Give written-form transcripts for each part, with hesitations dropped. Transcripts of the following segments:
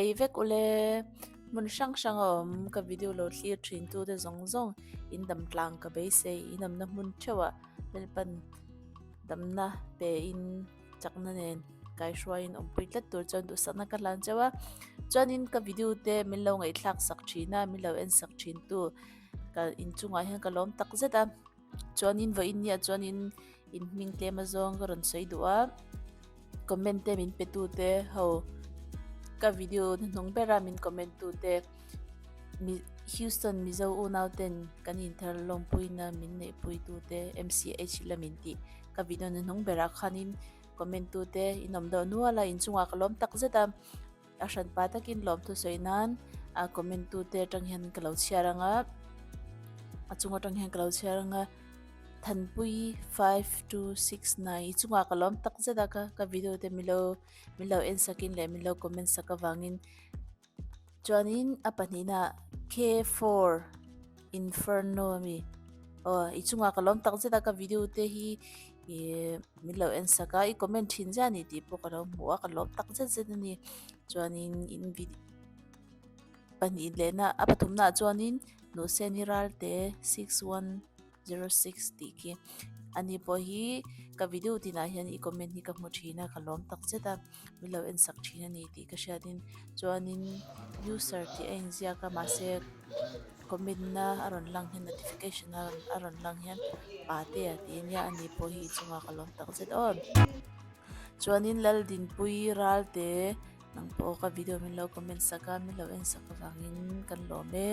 lei vek ule mun sang sang ka video lo clear thin tu de zong zong in dam tlang ka be se inam na mun chewa lel pan dam na pe in chakna nen kai shwa in pui tlat tur chon du sana ka lan chewa chonin ka video te min lo ngai thlak sak thina min lo en sak thin tu ka in chunga hian ka lom tak zeta chonin vo in nia chonin in ming tlem azong ka ron sei duwa comment te min pe tu te ho ka video nong bera min comment tu te Houston MIZO unauten kanin thar long puina min nei pui tu te MCH lamin ti ka video nong bera khanin comment tu te inom do nuala in chunga kalom tak zeta ashan patakin lom tu soinan a comment tu te tanghian kalau chiaranga achunga tanghian kalau chiaranga thanpui 5269 chunga kalom tak zeta ka video te milo en sakin le milo comment saka wangin chuanin apanina K4 Inferno mi ichunga kalom tak zeta ka video te hi milo en saka I comment thin jani ti po kalom huwa kalom tak zeta ni chuanin in video pani lena apathumna chuanin no seniral te 6106 tiki ani po hi ka video tina hian I comment ni ka hmu thina kalom tak zeta milo en sak thina ni ti ka shadin chuanin user ti engzia ka ma se comment na aron lang hian notification aron lang hian pate ati nya ani po hi chunga kalom tak zet on chuanin lal din pui ral te nang po ka video min lo comment saka min lo en saka wangin kan lo me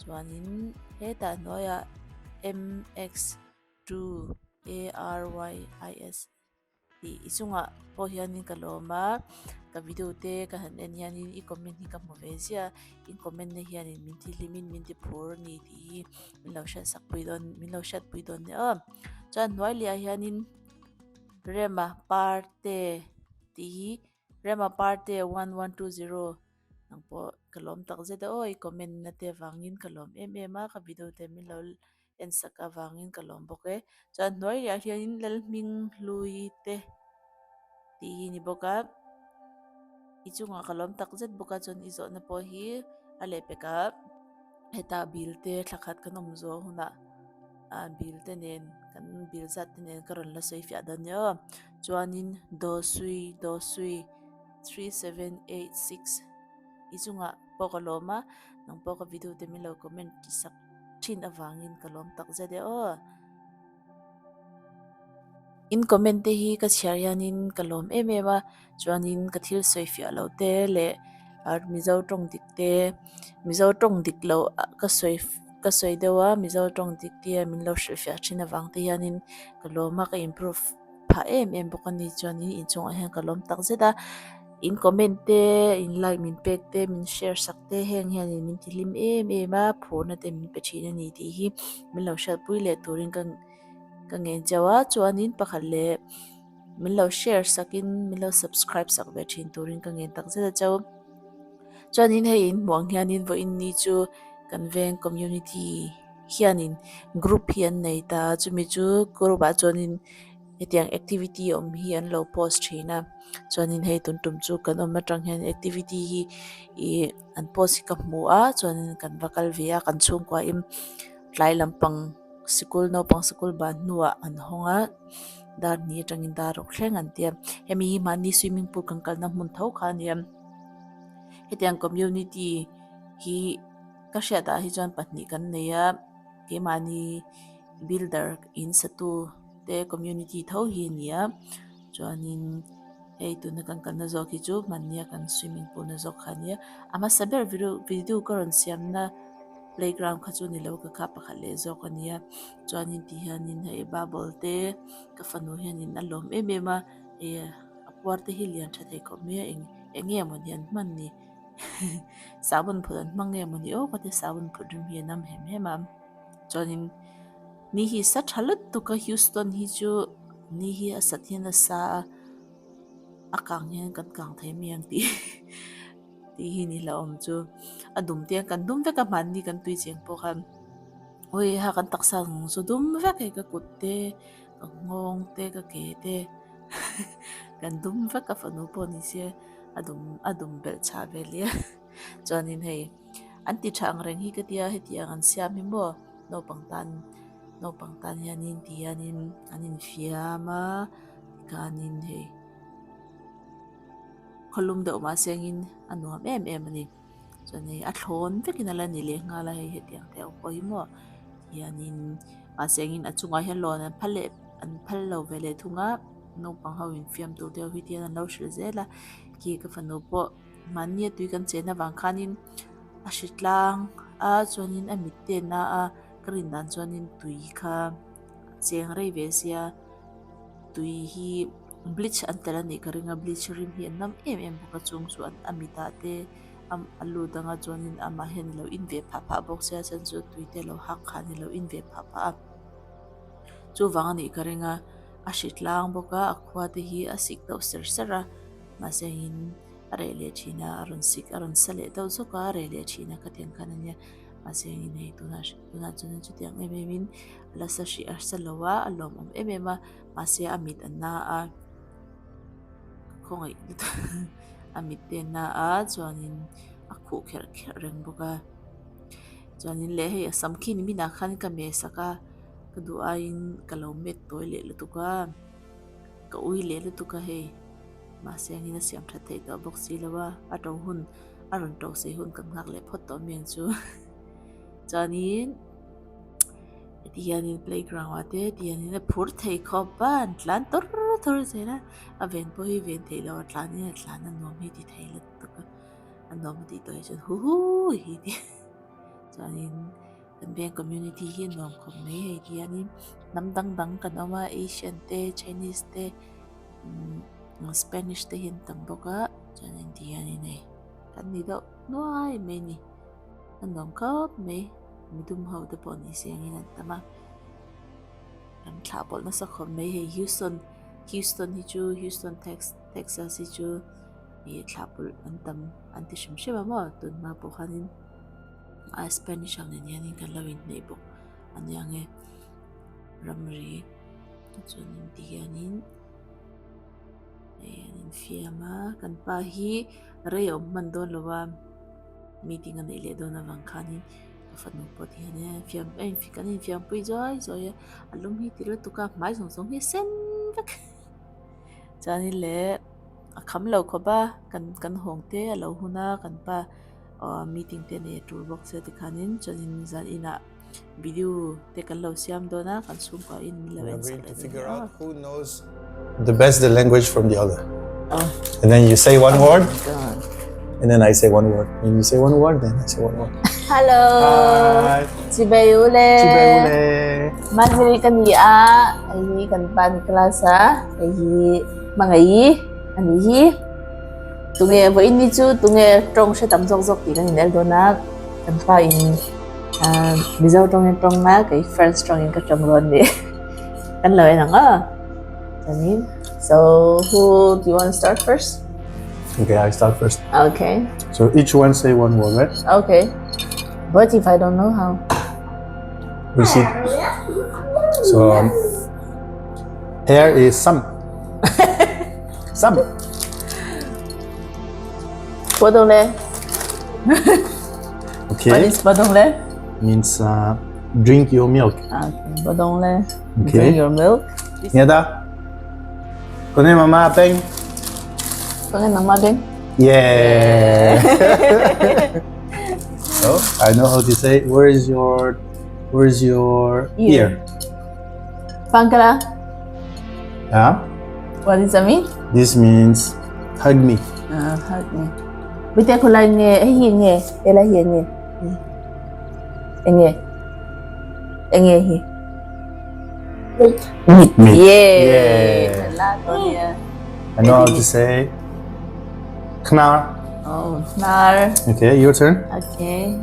chuanin heta noya MX2 ARYIS ti ichunga po hianin kaloma ka video te ka han en hianin I comment ni ka movezia in comment na hianin min ti limin min ti phur ni ti min lo shat sak puidon min lo shat puidon ne chan noi lia hianin rema parte ti rema parte 1120 nang po kalom tak zeta I comment na te wangin kalom ma ka video te min lo en saka wangin kalom boke chan noi lia hianin lal ming lui te ti ni boka ichunga kalom tak zet boka chon izo na po hi ale peka heta bil te thakhat kanom zo huna bil te nen kan bil zat te nen karon la soi fia dan yo chuanin do sui 3786 ichunga pokoloma nang poka video te milo comment sak thin awangin kalom tak zede in comment te hi ka chiarianin kalom ma chuanin ka thil soi fia lo te le MIZO tong dik te MIZO tong dik lo ka soi dewa MIZO tong dik te min lo hri fia thina wang te hianin kaloma ka improve pha bokani chuanin in chung hian kalom tak zeta in comment te in like min pek te min share sak te heng hianin min tilim ma phona te min pe thina ni ti hi min lo shat pui le turin kan ngen jawa chuanin pakhalle min lo share sakin min lo subscribe sak ve thin turin ka ngen tak zeta chaw chuanin hei in muang hianin vo in ni chu conveng community hianin group hian nei ta chumi chu group a chuanin hetiang activity hian lo post thina chuanin hei tuntum chu kan oma tang hian activity hi an post ka hmu a chuanin kan vakal via kan chung kwa im tlai lampang school no pang school ban nuwa an honga dar ni tangin dar thleng an tiam hemi mani swimming pool kan kalna mun tho kha niam hetiang community hi ka shada hi jan patni kan neya ke mani builder in satu te community tho hi nia chuanin hei tu na kan na zo ki chu mania kan swimming pool na zo khania ama saber video karon siam na playground kha chu ni lo ka kha pakhale zo khania chuanin ti hianin hei bubble te ka fanu hianin alom ma apwar te hilian tha thei ko me enge monian man ni sabun phudan mange moni ka te sabun phudum hi nam hema chuanin ni hi sa thalut tu ka Houston hi chu ni hi asathian sa akang hian kan kang thei miang ti ti hi ni la om chu adum te kan dum ve ka man ni kan tui cheng po khan oi ha kan taksa ng so dum ve ka kutte ka ngong te ka ke te kan dum ve ka fanu po ni se adum bel cha velia chuanin hei an ti thang reng hi ka tia hetiang an siam hi mo no pangtan hianin tianin anin fiama kanin hei kholum de ma sengin anuam em ani chuan a thlon vekin ala ni le nga la hei hetiang te ko hi mo hianin ma sengin achunga hian lon an phal lo vele thunga no pang ho in fiam tu te hi tian an lo shil zela ki ka fanu po mania tui kan chena wang khanin a hritlang a chuanin a mit te na a karin dan chuanin tui kha cheng rei ve sia tui hi bleach an tela ni karinga bleach rim hi nam em boka chung chu an amita te alu danga chuanin ama hen lo in ve pha bok sia chan chu tui te lo hak khani lo in ve pha chu wang ni karinga a hritlang boka a khwa te hi a sik do ser ma se in are le china aron sik aron sale do zoka are le china ka tiang kananya ma se in nei tuna chuan chu tiang min la sa shi ar salowa alom ma ma se amit anna a khongai amit te na a chuanin a khu kher reng boka chuanin le hei samkhin mina khan ka me saka ka du a in kalomet toilet lu tuka ka ui le lu tuka hei ma sengin a siam tha thei to box si lawa a to hun aron to se hun kan ngak le phot to meng chu chuanin tianin playground ate tianin a phur thei kho ban tlan tor zena a ven po hi ven thei lo tlan an nom hi ti thei la tuka an nom ti to chu hu hi ti chuanin kan bang community hi nom khom mai hei tianin nam dang kan oma Asian te Chinese te Spanish te hin tam boka chuanin tianin nei kan ni do nuai mai ni an nom khop mai midum ho te pon ni siangin an tama ram thla bol na sa khom mai hei Houston hi chu Houston Texas hi chu e thla bol an tam an ti shim shima mo tun ma po khanin a Spanish ang ni kan lawin nei bo an yang e ramri chuanin tianin fiama kan pa hi rei om man don lowa meeting an ile don awang khanin fanu po tiane fiam fi kanin fiam pui zoi alum hi tira tuka mai song hi sen vek chani le a kham lo kho ba kan hong te alo huna kan pa meeting te ne tour box te khanin chanin zan ina video te kan lo siam dona kan sum ka in we're going to figure out who knows the best the language from the other. And then you say one word, and then I say one word. And you say one word, then I say one word. Hello. Hi. Cibeule. Madri kan ya, ai kan pan klasa, ai mangai, ani tunge bo ini chu tunge trong se tam jok ti kan nel dona kan pa in MIZO trong na kai Franch trong in ka trong ron ni. Kan lo nang so who do you want to start first? Okay, I start first. Okay. So each one say one word, right? Okay. But if I don't know how? We see. So hair is some. Some. Badong le. Okay. What is badong le? Means drink your milk. Okay. Badong le. Okay. Drink your milk. Niada. Kone mama peng. Kone mama peng. Yeah. So I know how to say. Where is your ear? Pangkala. Yeah. What does that mean? This means hug me. Hug me. Bây giờ cô lại nghe, hiền nghe, đây là hiền nghe, nghe hi. Me. Yeah. Là tôi nha. I know how to say knar. Oh, knar. Okay, your turn. Okay.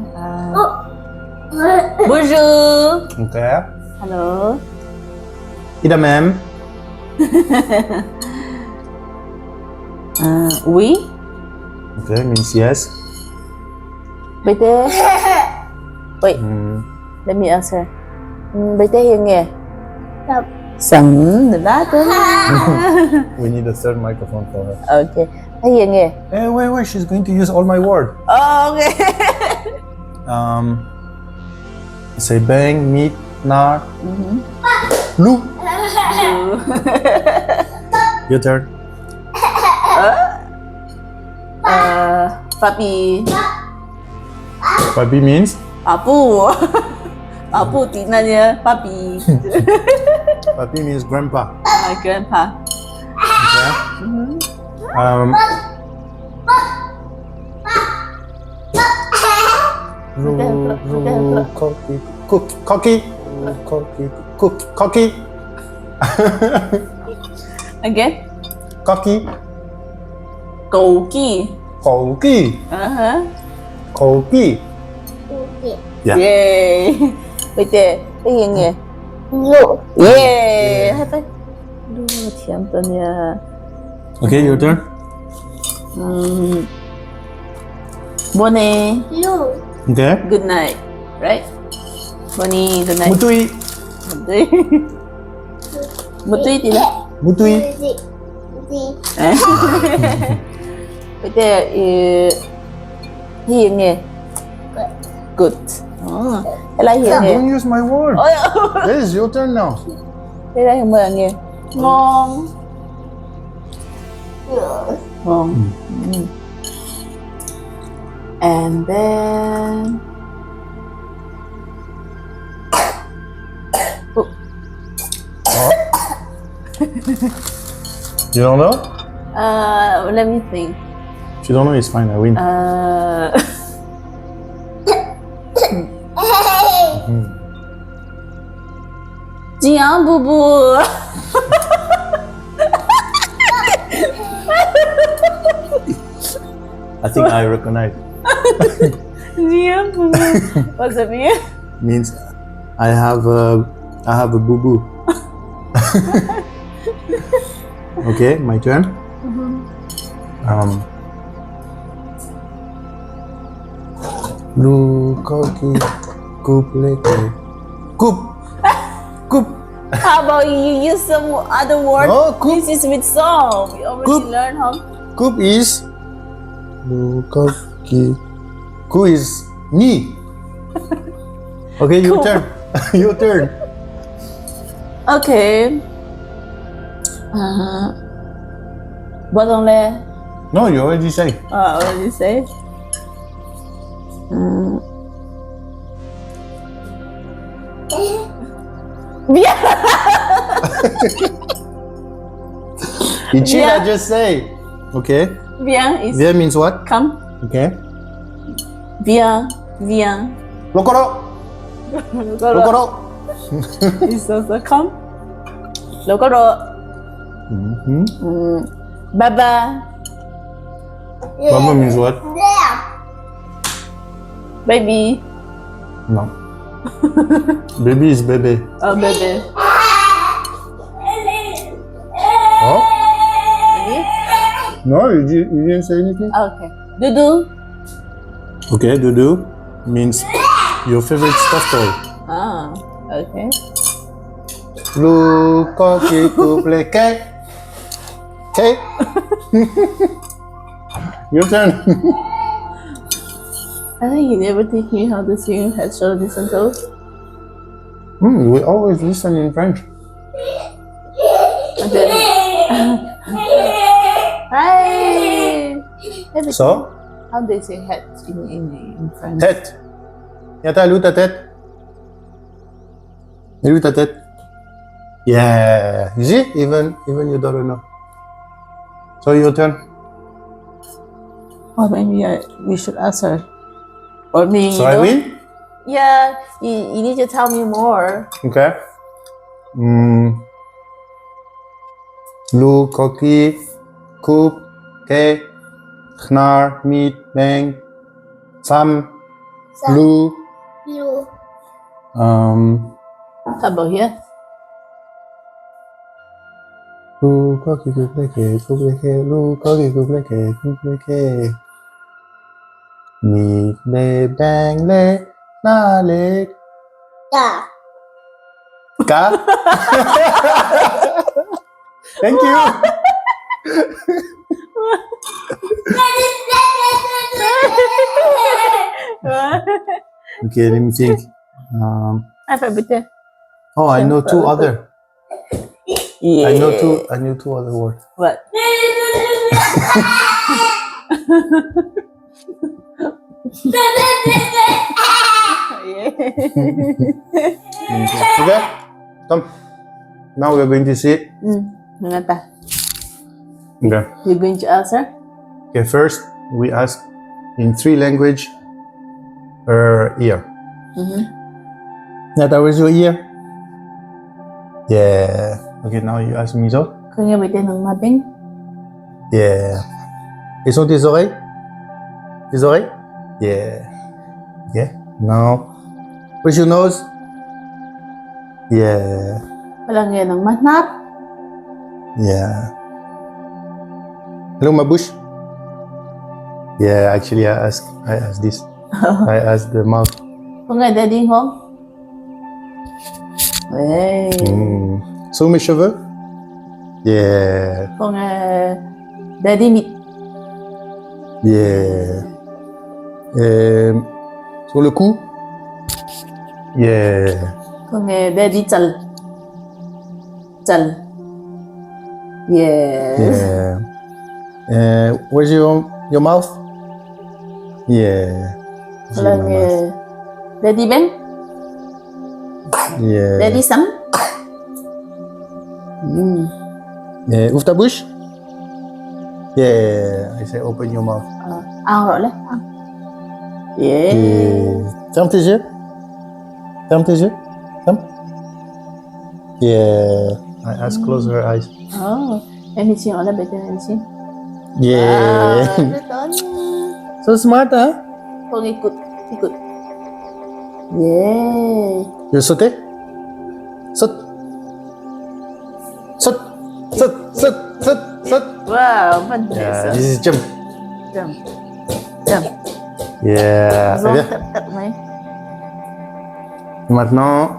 Bonjour. Okay. Hello. Ida ma'am. Oui. Okay, means yes. Bây giờ, wait. Let me answer. Bây giờ hiền nghe. Sẵn, được đó. We need a third microphone for her. Okay. Hey, nghe. Hey, wait, she's going to use all my word. Oh, okay. Say bang, meat, nar. Lu. Your turn. Papi. Papi means? Apu. Apu tinggalnya papi. Papi means grandpa. My grandpa. Okay. Cocky. Again. Cocky. Gogi. Cocky. Yeah. Yay. Bây giờ nghe. Yay. Hai tay. Thiam nha. Okay, your turn. Morning. Okay. Good night. Right? Morning. Good night. Mutui. Mutui thì là. Mutui. Bây giờ hiền nghe. Good. Thế là hiền Yeah, nghe. don't use my word. This is your turn now. Thế là mời nghe. Ngon. Ngon. And then You don't know? let me think. If you don't know, it's fine. I win. Jiang boo boo. I think I recognize. Jiang boo boo. What's it mean? Means I have a boo boo. Okay, my turn. Blue cocky coop leke coop. How about you use some other word? No, coop. This is with song. We already Coop. learned how. Coop is blue cocky. Coop is me. Okay, your Coop. turn. Your turn. Okay. What on there? No, you already say. What did you say? Ichida, just say. Okay. Viens is Viens means what? come. Okay. Viens. Lokoro. Lokoro. Is also come. Lokoro. Baba. Baba means what? Baby. No. Baby is baby. Oh, baby. Oh? No, you didn't say anything? Okay. Dudu. Okay, Dudu means your favorite stuffed toy. Okay. Blue cocky couple cake. Cake. Your turn. I think you never teach me how to sing head, shoulders, and toes. We always listen in French. And then, hi. So? How do they say head in French? Tête. Yata, loue ta tête. Loue ta tête. Yeah. You see? Even your daughter know. So your turn. Oh, maybe we should ask her. Or me. So I win? Yeah, you need to tell me more. Okay. Blue cocky, coop, cake, knar, meat, bang, sam, blue. How about here? Blue cocky, couple cake, blue cocky, couple cake. Meat, le, bang, le, na, le. Ka? Thank you. Okay, let me think. Apa betul? Oh, I know two other. Yeah. I know two other words. What? Okay, come. Now we're going to see. Mengapa? Okay. You're going to answer? Okay, first we ask in three language per ear. Nata, where's your ear? Yeah. Okay, now you ask Mizo. Kau yang betul nang mabing? Yeah. Ils sont tes oreilles? Tes oreilles? Yeah. Okay. Now, where's your nose? Yeah. Walang yan ang manap. Yeah. Hello, my bush. Yeah, actually, I asked this. I asked the mouth. Kung nga daddy home? Hey. So mes cheveux? Yeah. Kung nga daddy meat? Yeah. Sur le cou? Yeah. Kung nga daddy chal? Chal? Yes. Yeah. Where's your mouth? Yeah. Walang daddy Ben? Yeah. Daddy Sam? Yeah. Ouvre ta bouche? Yeah. I say open your mouth. Ang rõ lên. Yeah. Ferme tes yeux. Ferme tes yeux. Ferme. Yeah. I ask close her eyes. Oh, em đi xin ở đây betul em xin. Yeah. Betul. So smart, huh? Kau ikut. Yeah. You sauter? Saute. Saute. Saute. Saute. Saute. Saute. Wow, pandai. Yeah. This is jump. Jump. Yeah. Zong Bien. tap mai. Maintenant,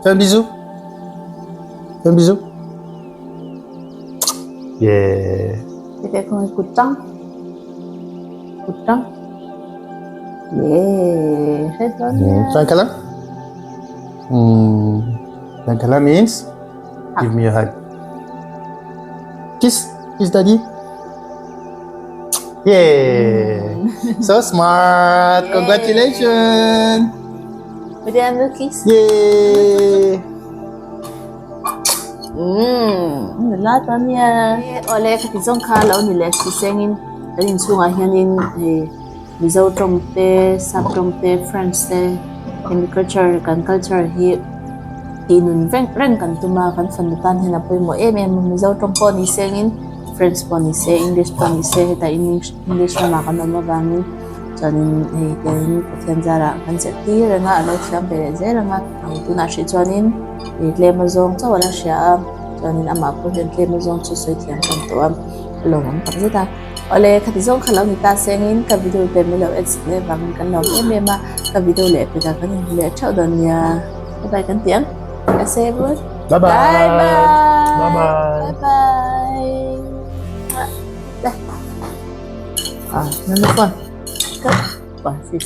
fais un bisou. Fais un bisou. Yeah. Kita kau ikut tang. Yeah. Betul. Fais un câlin. Un câlin means give me a hug. Kiss. Kiss daddy. Yeah. So smart. Yeah. Congratulations. Betul yang kiss. Yeah. Nila tanya. Oleh katizong kalau nila si sengin dalin sunga hianin MIZO tromte, sap tromte, Franch te, culture kan culture hi inun reng kan tuma kan fandutan hina poi mo MIZO trompo ni sengin French po ni se English po ni se ta English na kan mabangin chanin ten pathian zara kan se ti renga alo thiam pere ze renga ang tuna shi chanin tlem zong cha wala sha chanin ama po tlem zong chu soi thiam kan to am longam tak zeta ole katizong khalaw ni ta sengin ka video te melo ets ne bang kan lom ma ka video le pe ta kan le chau don ya bye kan tiang ka se bro Bye bye. bye Bye bye. bye bye dah nonton kan wah si